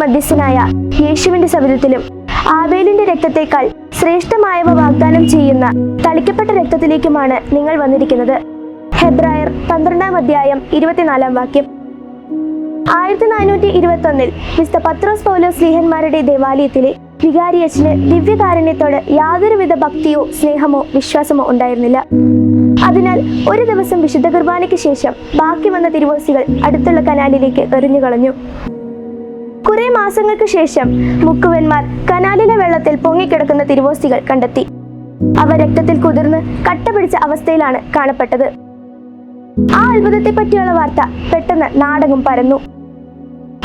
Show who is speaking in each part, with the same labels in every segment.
Speaker 1: മധ്യസ്ഥനായ യേശുവിന്റെ സവിധത്തിലും ആബേലിന്റെ രക്തത്തേക്കാൾ ശ്രേഷ്ഠമായവ വാഗ്ദാനം ചെയ്യുന്ന തളിക്കപ്പെട്ട രക്തത്തിലേക്കുമാണ് നിങ്ങൾ വന്നിരിക്കുന്നത്. ഹെബ്രായർ 12-24 വാക്യം. 1421 മിസ്റ്റർ പത്രോസ് പൗലോസ് സ്ലീഹന്മാരുടെ ദേവാലയത്തിലെ വികാരിയച്ഛന് ദിവ്യകാരുണ്യത്തോട് യാതൊരുവിധ ഭക്തിയോ സ്നേഹമോ വിശ്വാസമോ ഉണ്ടായിരുന്നില്ല. അതിനാൽ ഒരു ദിവസം വിശുദ്ധ കുർബാനയ്ക്ക് ശേഷം ബാക്കി വന്ന തിരുവോസ്തികൾ അടുത്തുള്ള കനാലിലേക്ക് എറിഞ്ഞുകളഞ്ഞു. കുറെ മാസങ്ങൾക്ക് ശേഷം മുക്കുവന്മാർ കനാലിലെ വെള്ളത്തിൽ പൊങ്ങിക്കിടക്കുന്ന തിരുവോസ്തികൾ കണ്ടെത്തി. അവ രക്തത്തിൽ കുതിർന്ന് കട്ട പിടിച്ച അവസ്ഥയിലാണ് കാണപ്പെട്ടത്. ആ അത്ഭുതത്തെ പറ്റിയുള്ള വാർത്ത പെട്ടെന്ന് നാടെങ്ങും പരന്നു.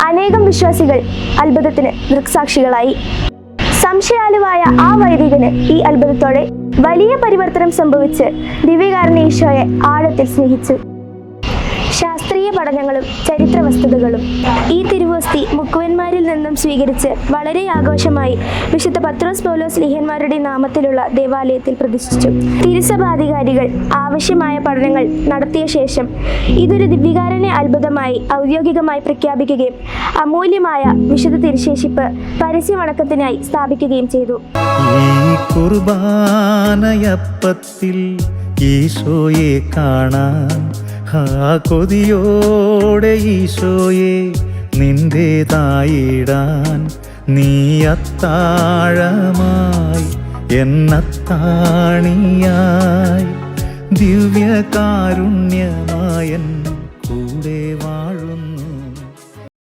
Speaker 1: അനേകം വിശ്വാസികൾ അത്ഭുതത്തിന് ദൃക്സാക്ഷികളായി. സംശയാലുവായ ആ വൈദികന് ഈ അത്ഭുതത്തോടെ വലിയ പരിവർത്തനം സംഭവിച്ച് ദിവ്യകാരുണ്യ ഈശോയെ ആഴത്തിൽ സ്നേഹിച്ചു. ശാസ്ത്രീയ പഠനങ്ങളും ചരിത്ര വസ്തുതകളും. ഈ തിരുവോസ്തി മുക്കുവന്മാരിൽ നിന്നും സ്വീകരിച്ച് വളരെ ആഘോഷമായി വിശുദ്ധ പത്രോസ് പൗലോസ് സ്ലീഹന്മാരുടെ നാമത്തിലുള്ള ദേവാലയത്തിൽ പ്രതിഷ്ഠിച്ചു. തിരുസഭാധികാരികൾ ആവശ്യമായ പഠനങ്ങൾ നടത്തിയ ശേഷം ഇതൊരു ദിവ്യകാരുണ്യ അത്ഭുതമായി ഔദ്യോഗികമായി പ്രഖ്യാപിക്കുകയും അമൂല്യമായ വിശുദ്ധ തിരുശേഷിപ്പ് പരസ്യമടക്കത്തിനായി സ്ഥാപിക്കുകയും ചെയ്തു.
Speaker 2: ഈ കുർബാനയപ്പത്തിൽ ഈശോയെ കാണാൻ കൊതിയോടെ ഈശോയെ നിന്റേതായിടാൻ നീ അത്താഴമായി എന്നത്താണിയായി ദിവ്യകാരുണ്യമായൻ